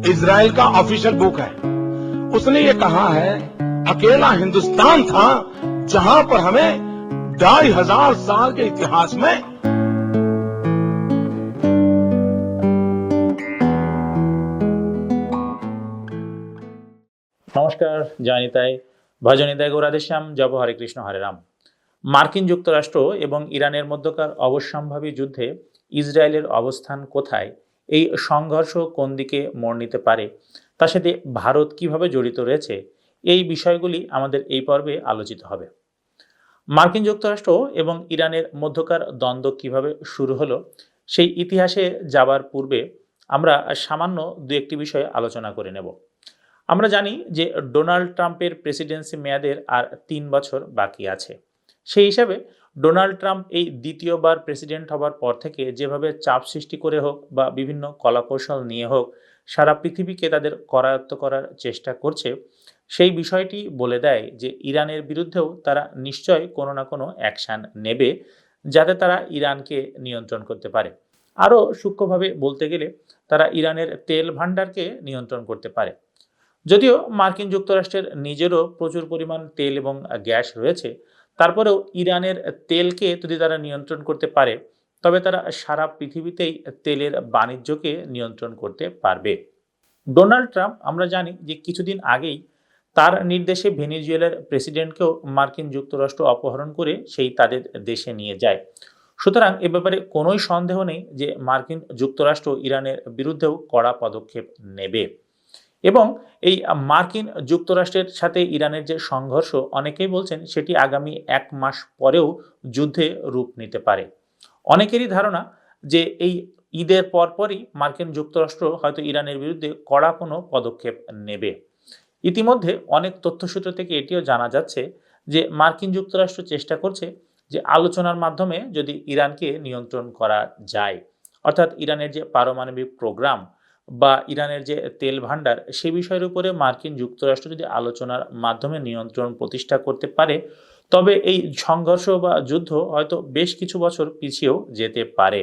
Israel का official book है। उसने ये कहा है, अकेला हिंदुस्तान था जहां पर हमें 2500 साल के इतिहास में নমস্কার, জয়নিতাই ভজনিতাই গৌরাধেশ্যাম জপ হরে কৃষ্ণ হরে রাম। মার্কিন যুক্তরাষ্ট্র এবং ইরানের মধ্যকার অবশ্যম্ভাবী যুদ্ধে ইসরায়েলের অবস্থান কোথায়, এই সংঘর্ষ কোন দিকে মোড় নিতে পারে, তার সাথে ভারত কিভাবে জড়িত রয়েছে, এই বিষয়গুলি আমাদের এই পর্বে আলোচিত হবে। মার্কিন যুক্তরাষ্ট্র এবং ইরানের মধ্যকার দ্বন্দ্ব কিভাবে শুরু হলো, সেই ইতিহাসে যাবার পূর্বে আমরা সামান্য দু একটি বিষয়ে আলোচনা করে নেব। আমরা জানি যে ডোনাল্ড ট্রাম্পের প্রেসিডেন্সি মেয়াদের আর ৩ বছর বাকি আছে। সেই হিসাবে ডোনাল্ড ট্রাম্প এই দ্বিতীয়বার প্রেসিডেন্ট হবার পর থেকে যেভাবে চাপ সৃষ্টি করে হোক বা বিভিন্ন কলাকৌশল নিয়ে হোক সারা পৃথিবীকে তাদের করায়ত্ত করার চেষ্টা করছে, সেই বিষয়টি বলে দেয় যে ইরানের বিরুদ্ধেও তারা নিশ্চয় কোনো না কোনো অ্যাকশান নেবে, যাতে তারা ইরানকে নিয়ন্ত্রণ করতে পারে। আরও সূক্ষ্মভাবে বলতে গেলে তারা ইরানের তেল ভাণ্ডারকে নিয়ন্ত্রণ করতে পারে। যদিও মার্কিন যুক্তরাষ্ট্রের নিজেরও প্রচুর পরিমাণ তেল এবং গ্যাস রয়েছে, তারপরেও ইরানের তেলকে যদি তারা নিয়ন্ত্রণ করতে পারে, তবে তারা সারা পৃথিবীতেই তেলের বাণিজ্যকে নিয়ন্ত্রণ করতে পারবে। ডোনাল্ড ট্রাম্প আমরা জানি যে কিছুদিন আগেই তার নির্দেশে ভেনেজুয়েলার প্রেসিডেন্টকেও মার্কিন যুক্তরাষ্ট্র অপহরণ করে সেই তাদের দেশে নিয়ে যায়। সুতরাং এ ব্যাপারে কোনোই সন্দেহ নেই যে মার্কিন যুক্তরাষ্ট্র ইরানের বিরুদ্ধেও কড়া পদক্ষেপ নেবে। এবং এই মার্কিন যুক্তরাষ্ট্রের সাথে ইরানের যে সংঘর্ষ, অনেকেই বলছেন সেটি আগামী 1 মাস পরেও যুদ্ধে রূপ নিতে পারে। অনেকেরই ধারণা যে এই ঈদের পরপরই মার্কিন যুক্তরাষ্ট্র হয়তো ইরানের বিরুদ্ধে কড়া কোনো পদক্ষেপ নেবে। ইতিমধ্যে অনেক তথ্যসূত্র থেকে এটিও জানা যাচ্ছে যে মার্কিন যুক্তরাষ্ট্র চেষ্টা করছে যে আলোচনার মাধ্যমে যদি ইরানকে নিয়ন্ত্রণ করা যায়, অর্থাৎ ইরানের যে পারমাণবিক প্রোগ্রাম বা ইরানের যে তেল ভাণ্ডার, সে বিষয়ের উপরে মার্কিন যুক্তরাষ্ট্র যদি আলোচনার মাধ্যমে নিয়ন্ত্রণ প্রতিষ্ঠা করতে পারে, তবে এই সংঘর্ষ বা যুদ্ধ হয়তো বেশ কিছু বছর পিছিয়েও যেতে পারে।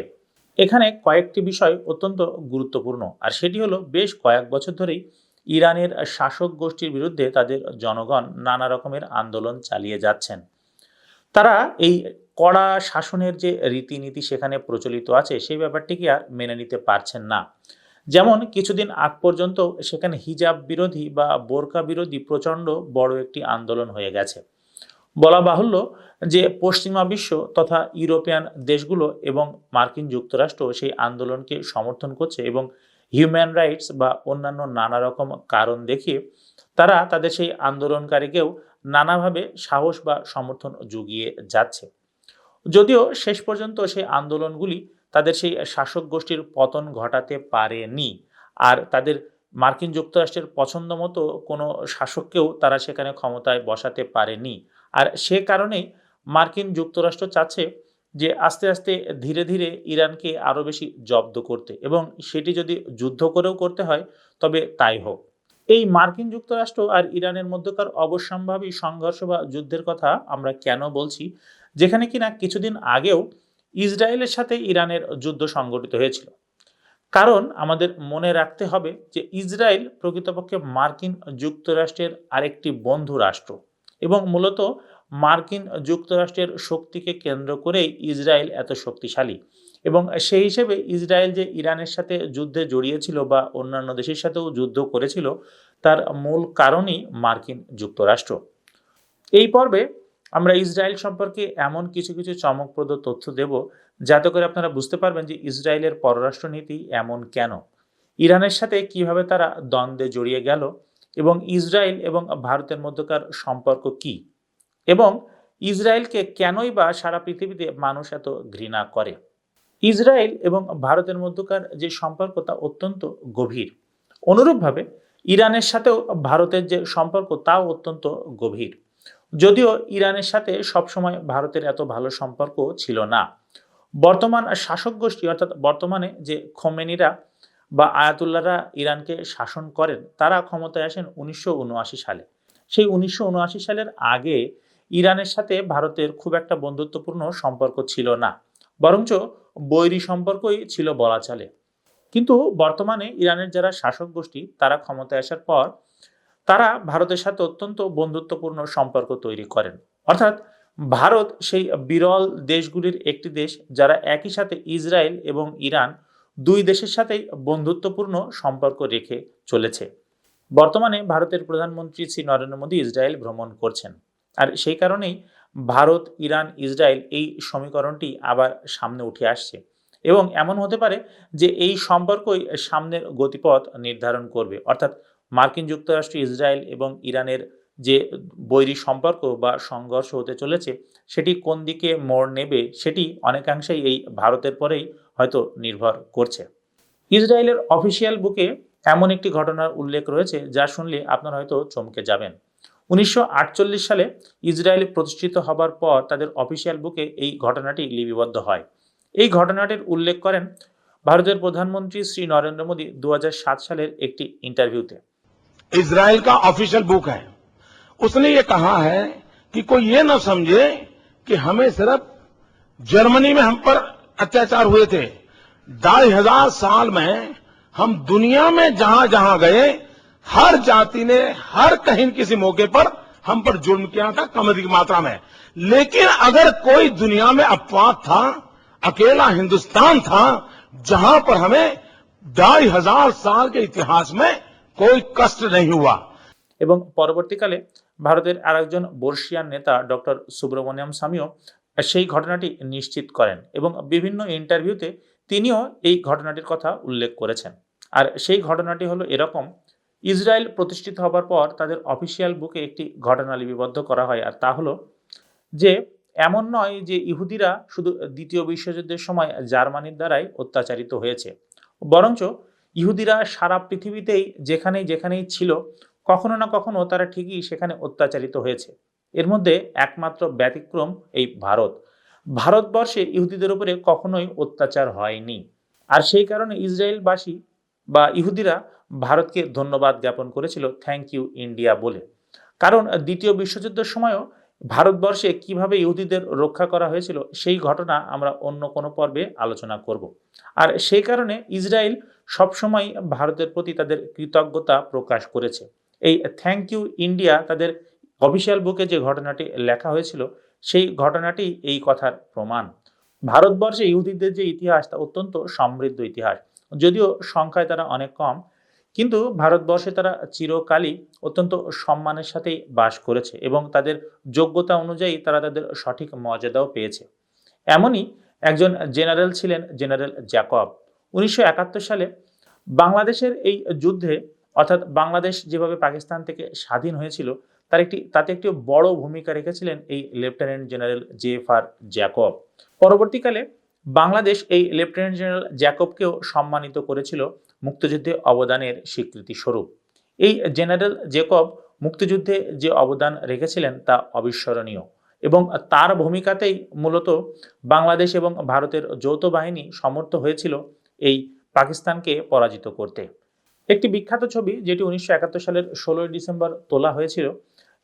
এখানে কয়েকটি বিষয় অত্যন্ত গুরুত্বপূর্ণ, আর সেটি হলো বেশ কয়েক বছর ধরেই ইরানের শাসক গোষ্ঠীর বিরুদ্ধে তাদের জনগণ নানা রকমের আন্দোলন চালিয়ে যাচ্ছেন। তারা এই কড়া শাসনের যে রীতিনীতি সেখানে প্রচলিত আছে, সেই ব্যাপারটিকে আর মেনে নিতে পারছেন না। যেমন কিছুদিন আগ পর্যন্ত সেখানে হিজাব বিরোধী বা বোরকা বিরোধী প্রচণ্ড বড় একটি আন্দোলন হয়ে গেছে। বলা বাহুল্য যে পশ্চিমা বিশ্ব তথা ইউরোপিয়ান দেশগুলো এবং মার্কিন যুক্তরাষ্ট্র সেই আন্দোলনকে সমর্থন করছে এবং হিউম্যান রাইটস বা অন্যান্য নানা রকম কারণ দেখিয়ে তারা তাদের সেই আন্দোলনকারীকেও নানাভাবে সাহস বা সমর্থন জুগিয়ে যাচ্ছে। যদিও শেষ পর্যন্ত সেই আন্দোলনগুলি তাদের সেই শাসক গোষ্ঠীর পতন ঘটাতে পারেনি, আর তাদের মার্কিন যুক্তরাষ্ট্রের পছন্দ মতো কোনো শাসককেও তারা সেখানে ক্ষমতায় বসাতে পারেনি। আর সে কারণেই মার্কিন যুক্তরাষ্ট্র চাচ্ছে যে আস্তে আস্তে ধীরে ধীরে ইরানকে আরও বেশি জব্দ করতে, এবং সেটি যদি যুদ্ধ করেও করতে হয় তবে তাই হোক। এই মার্কিন যুক্তরাষ্ট্র আর ইরানের মধ্যকার অবশ্যম্ভাবী সংঘর্ষ বা যুদ্ধের কথা আমরা কেন বলছি, যেখানে কিনা কিছুদিন আগেও ইসরায়েলের সাথে ইরানের যুদ্ধ সংঘটিত হয়েছিল। কারণ আমাদের মনে রাখতে হবে যে ইসরায়েল প্রকৃতপক্ষে মার্কিন যুক্তরাষ্ট্রের আরেকটি বন্ধু রাষ্ট্র, এবং মূলত মার্কিন যুক্তরাষ্ট্রের শক্তিকে কেন্দ্র করেই ইসরায়েল এত শক্তিশালী। এবং সেই হিসেবে ইসরায়েল যে ইরানের সাথে যুদ্ধে জড়িয়েছিল বা অন্যান্য দেশের সাথেও যুদ্ধ করেছিল, তার মূল কারণই মার্কিন যুক্তরাষ্ট্র। এই পর্বে আমরা ইসরায়েল সম্পর্কে এমন কিছু কিছু চমকপ্রদ তথ্য দেব, যাতে করে আপনারা বুঝতে পারবেন যে ইসরায়েলের পররাষ্ট্রনীতি এমন কেন, ইরানের সাথে কিভাবে তারা দ্বন্দ্বে জড়িয়ে গেল, এবং ইসরায়েল এবং ভারতের মধ্যকার সম্পর্ক কি, এবং ইসরায়েলকে কেনই বা সারা পৃথিবীতে মানুষ এত ঘৃণা করে। ইসরায়েল এবং ভারতের মধ্যকার যে সম্পর্ক তা অত্যন্ত গভীর। অনুরূপভাবে ইরানের সাথেও ভারতের যে সম্পর্ক তাও অত্যন্ত গভীর। যদিও ইরানের সাথে সবসময় ভারতের এত ভালো সম্পর্ক ছিল না। বর্তমান শাসক গোষ্ঠী, অর্থাৎ বর্তমানে যে খোমেনিরা বা আয়াতুল্লাহরা ইরানকে শাসন করেন, তারা ক্ষমতায় আসেন 1979 সালে। সেই 1979 সালের আগে ইরানের সাথে ভারতের খুব একটা বন্ধুত্বপূর্ণ সম্পর্ক ছিল না, বরঞ্চ বৈরী সম্পর্কই ছিল বলা চলে। কিন্তু বর্তমানে ইরানের যারা শাসক গোষ্ঠী তারা ক্ষমতায় আসার পর তারা ভারতের সাথে অত্যন্ত বন্ধুত্বপূর্ণ সম্পর্ক তৈরি করেন। অর্থাৎ ভারত সেই বিরল দেশগুলির একটি দেশ যারা একই সাথে ইসরায়েল এবং ইরান দুই দেশের সাথেই বন্ধুত্বপূর্ণ সম্পর্ক রেখে চলেছে। বর্তমানে ভারতের প্রধানমন্ত্রী শ্রী নরেন্দ্র মোদী ইসরায়েল ভ্রমণ করছেন। আর সেই কারণেই ভারত, ইরান, ইসরায়েল এই সমীকরণটি আবার সামনে উঠে আসছে এবং এমন হতে পারে যে এই সম্পর্কই সামনের গতিপথ নির্ধারণ করবে। অর্থাৎ মার্কিন যুক্তরাষ্ট্র, ইসরায়েল এবং ইরানের যে বৈরী সম্পর্ক বা সংঘর্ষ হতে চলেছে সেটি কোন দিকে মোড় নেবে সেটি অনেকাংশেই এই ভারতের পরেই হয়তো নির্ভর করছে। ইসরায়েলের অফিসিয়াল বুকে এমন একটি ঘটনার উল্লেখ রয়েছে যা শুনলে আপনারা হয়তো চমকে যাবেন। 1948 সালে ইসরায়েল প্রতিষ্ঠিত হবার পর তাদের অফিসিয়াল বুকে এই ঘটনাটি লিপিবদ্ধ হয়। এই ঘটনাটির উল্লেখ করেন ভারতের প্রধানমন্ত্রী শ্রী নরেন্দ্র মোদী 2007 সালের একটি ইন্টারভিউতে। इजराइल का ऑफिशियल बुक है। उसने ये कहा है कि कोई ये ना समझे कि हमें सिर्फ जर्मनी में हम पर अत्याचार हुए थे। 2500 साल में हम दुनिया में जहां जहां गए हर जाति ने हर कहीं किसी मौके पर हम पर जुल्म किया था, कम अधिक मात्रा में। लेकिन अगर कोई दुनिया में अपवाद था, अकेला हिंदुस्तान था जहां पर हमें 2500 साल के इतिहास में कोई कष्ट नहीं हुआ। এবং পরবর্তীকালে ভারতের আরেকজন বর্ষিয়ান নেতা ডক্টর সুব্রমণিয়াম স্বামীও সেই ঘটনাটি নিশ্চিত করেন এবং বিভিন্ন ইন্টারভিউতে তিনিও এই ঘটনাটির কথা উল্লেখ করেছেন। আর সেই ঘটনাটি হলো এরকম: ইসরায়েল প্রতিষ্ঠিত হবার পর তাদের অফিসিয়াল বুকে একটি ঘটনা লিপিবদ্ধ করা হয়, আর তা হলো যে এমন নয় যে ইহুদিরা শুধু দ্বিতীয় বিশ্বযুদ্ধের সময় জার্মানির দ্বারাই অত্যাচারিত হয়েছে, বরঞ্চ ইহুদিরা সারা পৃথিবীতেই যেখানেই যেখানেই ছিল কখনো না কখনো তারা ঠিকই সেখানে অত্যাচারিত হয়েছে। এর মধ্যে একমাত্র ব্যতিক্রম এই ভারত। ভারতবর্ষে ইহুদিদের উপরে কখনোই অত্যাচার হয়নি। আর সেই কারণে ইসরায়েলবাসী বা ইহুদিরা ভারতকে ধন্যবাদ জ্ঞাপন করেছিল থ্যাংক ইউ ইন্ডিয়া বলে। কারণ দ্বিতীয় বিশ্বযুদ্ধের সময়ও ভারতবর্ষে কিভাবে ইহুদিদের রক্ষা করা হয়েছিল সেই ঘটনা আমরা অন্য কোনো পর্বে আলোচনা করব। আর সেই কারণে ইসরায়েল সবসময় ভারতের প্রতি তাদের কৃতজ্ঞতা প্রকাশ করেছে। এই থ্যাংক ইউ ইন্ডিয়া তাদের অফিসিয়াল বুকে যে ঘটনাটি লেখা হয়েছিল সেই ঘটনাটি এই কথার প্রমাণ। ভারতবর্ষে ইহুদিদের যে ইতিহাস তা অত্যন্ত সমৃদ্ধ ইতিহাস। যদিও সংখ্যায় তারা অনেক কম, কিন্তু ভারতবর্ষে তারা চিরকালই অত্যন্ত সম্মানের সাথেই বাস করেছে এবং তাদের যোগ্যতা অনুযায়ী তারা তাদের সঠিক মর্যাদাও পেয়েছে। এমনই একজন জেনারেল ছিলেন জেনারেল জ্যাকব। 1971 সালে বাংলাদেশের এই যুদ্ধে, অর্থাৎ বাংলাদেশ যেভাবে পাকিস্তান থেকে স্বাধীন হয়েছিল তাতে একটি বড় ভূমিকা রেখেছিলেন এই লেফটেন্যান্ট জেনারেল জেএফআর জ্যাকব। পরবর্তীকালে বাংলাদেশ এই লেফটেন্যান্ট জেনারেল জ্যাকবকেও সম্মানিত করেছিল মুক্তিযুদ্ধে অবদানের স্বীকৃতি স্বরূপ। এই জেনারেল জ্যাকব মুক্তিযুদ্ধে যে অবদান রেখেছিলেন তা অবিস্মরণীয় এবং তার ভূমিকাতেই মূলত বাংলাদেশ এবং ভারতের যৌথ বাহিনী সমর্থ হয়েছিল এই পাকিস্তানকে পরাজিত করতে। একটি বিখ্যাত ছবি যেটি 1971 সালের 16 ডিসেম্বর তোলা হয়েছিল,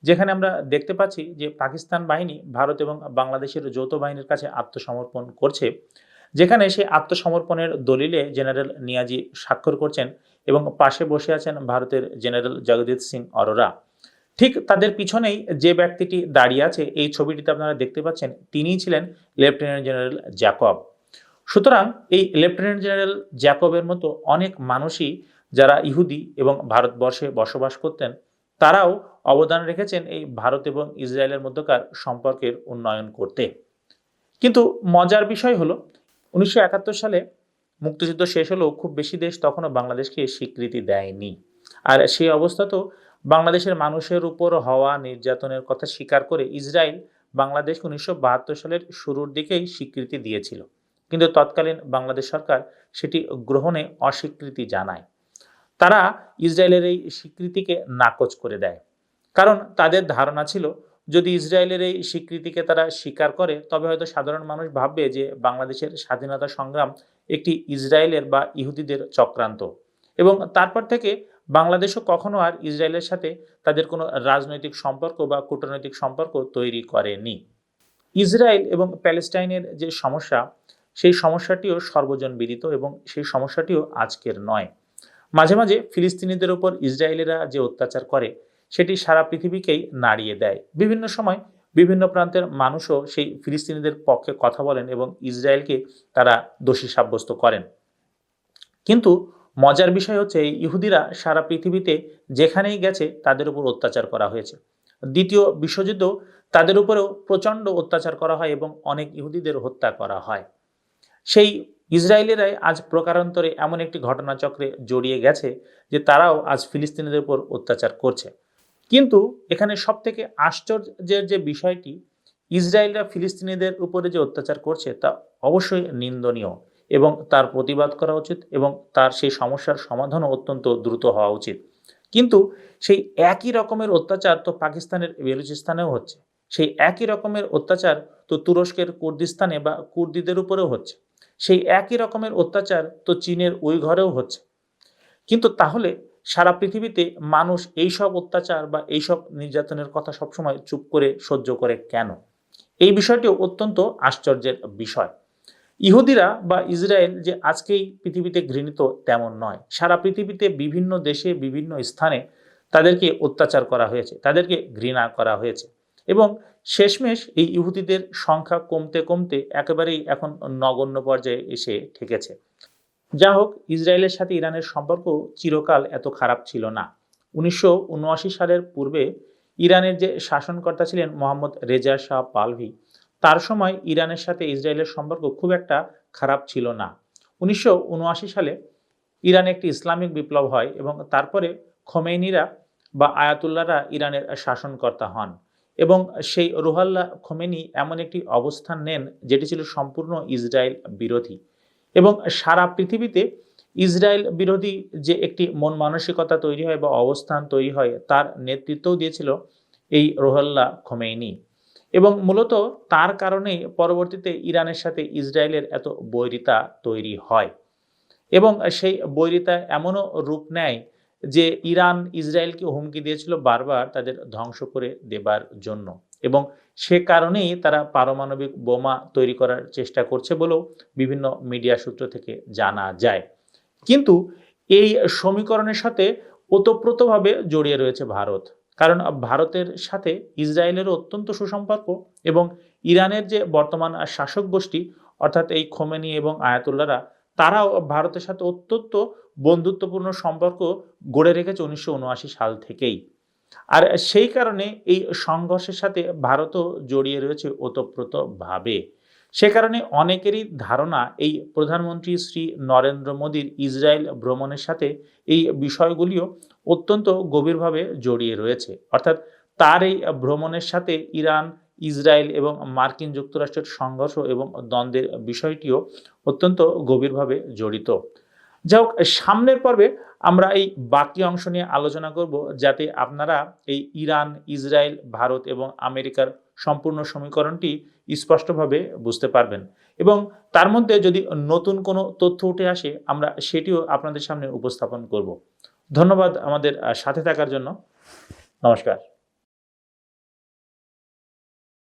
যেখানে আমরা দেখতে পাচ্ছি যে পাকিস্তান বাহিনী ভারত এবং বাংলাদেশের যৌথ বাহিনীর কাছে আত্মসমর্পণ করছে, যেখানে সেই আত্মসমর্পণের দলিলে জেনারেল নিয়াজি স্বাক্ষর করছেন এবং পাশে বসে আছেন ভারতের জেনারেল জগদীশ সিং অরোরা। ঠিক তাদের পিছনেই যে ব্যক্তিটি দাঁড়িয়ে আছে এই ছবিটিতে আপনারা দেখতে পাচ্ছেন, তিনিই ছিলেন লেফটেন্যান্ট জেনারেল জ্যাকব। সুতরাং এই লেফটেন্যান্ট জেনারেল জ্যাকবের মতো অনেক মানুষই যারা ইহুদি এবং ভারতবর্ষে বসবাস করতেন তারাও অবদান রেখেছেন এই ভারত এবং ইসরায়েলের মধ্যকার সম্পর্কের উন্নয়ন করতে। কিন্তু মজার বিষয় হলো 1971 সালে মুক্তিযুদ্ধ শেষ হলেও খুব বেশি দেশ তখনও বাংলাদেশকে স্বীকৃতি দেয়নি। আর সেই অবস্থাতেও বাংলাদেশের মানুষের উপর হওয়া নির্যাতনের কথা স্বীকার করে ইসরায়েল বাংলাদেশকে 1972 সালের শুরুর দিকেই স্বীকৃতি দিয়েছিল, কিন্তু তৎকালীন বাংলাদেশ সরকার সেটি গ্রহণে অস্বীকৃতি জানায়। তারা ইসরায়েলের এই স্বীকৃতিকে নাকচ করে দেয়, কারণ তাদের ধারণা ছিল যদি ইসরায়েলের এই স্বীকৃতিকে তারা স্বীকার করে তবে হয়তো সাধারণ মানুষ ভাববে যে বাংলাদেশের স্বাধীনতা সংগ্রাম একটি ইসরায়েলের বা ইহুদিদের চক্রান্ত, এবং তারপর থেকে বাংলাদেশও কখনো আর ইসরায়েলের সাথে তাদের কোনো রাজনৈতিক সম্পর্ক বা কূটনৈতিক সম্পর্ক তৈরি করেনি। ইসরায়েল এবং প্যালেস্টাইনের যে সমস্যা সেই সমস্যাটিও সর্বজন বিদিত এবং সেই সমস্যাটিও আজকের নয়। মাঝে মাঝে ফিলিস্তিনিদের উপর ইসরায়েলিরা যে অত্যাচার করে সেটি সারা পৃথিবীকেই নাড়িয়ে দেয়। বিভিন্ন সময় বিভিন্ন প্রান্তের মানুষও সেই ফিলিস্তিনিদের পক্ষে কথা বলেন এবং ইসরায়েলকে তারা দোষী সাব্যস্ত করেন। কিন্তু মজার বিষয় হচ্ছে এই ইহুদিরা সারা পৃথিবীতে যেখানেই গেছে তাদের উপর অত্যাচার করা হয়েছে। দ্বিতীয় বিশ্বযুদ্ধ তাদের উপরেও প্রচণ্ড অত্যাচার করা হয় এবং অনেক ইহুদিদের হত্যা করা হয়। সেই ইসরায়েলিরাই আজ প্রকারান্তরে এমন একটি ঘটনাচক্রে জড়িয়ে গেছে যে তারাও আজ ফিলিস্তিনিদের উপর অত্যাচার করছে। কিন্তু এখানে সব থেকে আশ্চর্যের যে বিষয়টি, ইসরায়েলরা ফিলিস্তিনিদের উপরে যে অত্যাচার করছে তা অবশ্যই নিন্দনীয় এবং তার প্রতিবাদ করা উচিত এবং তার সেই সমস্যার সমাধানও অত্যন্ত দ্রুত হওয়া উচিত। কিন্তু সেই একই রকমের অত্যাচার তো পাকিস্তানের বেলুচিস্তানেও হচ্ছে, সেই একই রকমের অত্যাচার তো তুরস্কের কুর্দিস্তানে বা কুর্দিদের উপরেও হচ্ছে, সেই একই রকমের অত্যাচার তো চীনের উইঘরেও হচ্ছে। কিন্তু তাহলে সারা পৃথিবীতে মানুষ এইসব অত্যাচার বা এইসব নির্যাতনের কথা সবসময় চুপ করে সহ্য করে কেন? এই বিষয়টিও অত্যন্ত আশ্চর্যের বিষয়। ইহুদিরা বা ইসরায়েল যে আজকেই পৃথিবীতে ঘৃণিত তেমন নয়। সারা পৃথিবীতে বিভিন্ন দেশে বিভিন্ন স্থানে তাদেরকে অত্যাচার করা হয়েছে, তাদেরকে ঘৃণা করা হয়েছে এবং শেষমেশ এই ইহুদিদের সংখ্যা কমতে কমতে একেবারেই এখন নগণ্য পর্যায়ে এসে ঠেকেছে। যা হোক, ইসরায়েলের সাথে ইরানের সম্পর্ক চিরকাল এত খারাপ ছিল না। 1979 সালের পূর্বে ইরানের যে শাসনকর্তা ছিলেন মোহাম্মদ রেজা শাহ পাহলভি, তার সময় ইরানের সাথে ইসরায়েলের সম্পর্ক খুব একটা খারাপ ছিল না। 1979 সালে ইরানে একটি ইসলামিক বিপ্লব হয় এবং তারপরে খোমেনিরা বা আয়াতুল্লাহরা ইরানের শাসনকর্তা হন এবং সেই রুহুল্লাহ খোমেনি এমন একটি অবস্থান নেন যেটি ছিল সম্পূর্ণ ইসরায়েল বিরোধী এবং সারা পৃথিবীতে ইসরায়েল বিরোধী যে একটি মন মানসিকতা তৈরি হয় বা অবস্থান তৈরি হয় তার নেতৃত্বও দিয়েছিল এই রুহুল্লাহ খোমেনি এবং মূলত তার কারণেই পরবর্তীতে ইরানের সাথে ইসরায়েলের এত বৈরিতা তৈরি হয় এবং সেই বৈরিতা এমনও রূপ নেয় যে ইরান ইসরায়েলকে হুমকি দিয়েছিল বারবার তাদের ধ্বংস করে দেবার জন্য এবং সে কারণেই তারা পারমাণবিক বোমা তৈরি করার চেষ্টা করছে বলেও বিভিন্ন মিডিয়া সূত্র থেকে জানা যায়। কিন্তু এই সমীকরণের সাথে ওতপ্রোতভাবে জড়িয়ে রয়েছে ভারত, কারণ ভারতের সাথে ইসরায়েলেরও অত্যন্ত সুসম্পর্ক এবং ইরানের যে বর্তমান শাসক গোষ্ঠী অর্থাৎ এই খোমেনি এবং আয়াতুল্লাহরা তারাও ভারতের সাথে অত্যন্ত বন্ধুত্বপূর্ণ সম্পর্ক গড়ে রেখেছে 1979 সাল থেকেই। আর সেই কারণে এই সংঘর্ষের সাথে ভারতও জড়িয়ে রয়েছে ওতপ্রোতভাবে। সে কারণে অনেকেরই ধারণা এই প্রধানমন্ত্রী শ্রী নরেন্দ্র মোদীর ইসরায়েল ভ্রমণের সাথে এই বিষয়গুলিও অত্যন্ত গভীরভাবে জড়িয়ে রয়েছে, অর্থাৎ তার এই ভ্রমণের সাথে ইরান, ইসরায়েল এবং মার্কিন যুক্তরাষ্ট্রের সংঘর্ষ এবং দ্বন্দ্বের বিষয়টিও অত্যন্ত গভীরভাবে জড়িত। যাই হোক, সামনের পর্বে আমরা এই বাকি অংশ নিয়ে আলোচনা করব যাতে আপনারা এই ইরান, ইসরায়েল, ভারত এবং আমেরিকার সম্পূর্ণ সমীকরণটি স্পষ্টভাবে বুঝতে পারবেন এবং তার মধ্যে যদি নতুন কোনো তথ্য উঠে আসে আমরা সেটিও আপনাদের সামনে উপস্থাপন করব। ধন্যবাদ আমাদের সাথে থাকার জন্য। নমস্কার।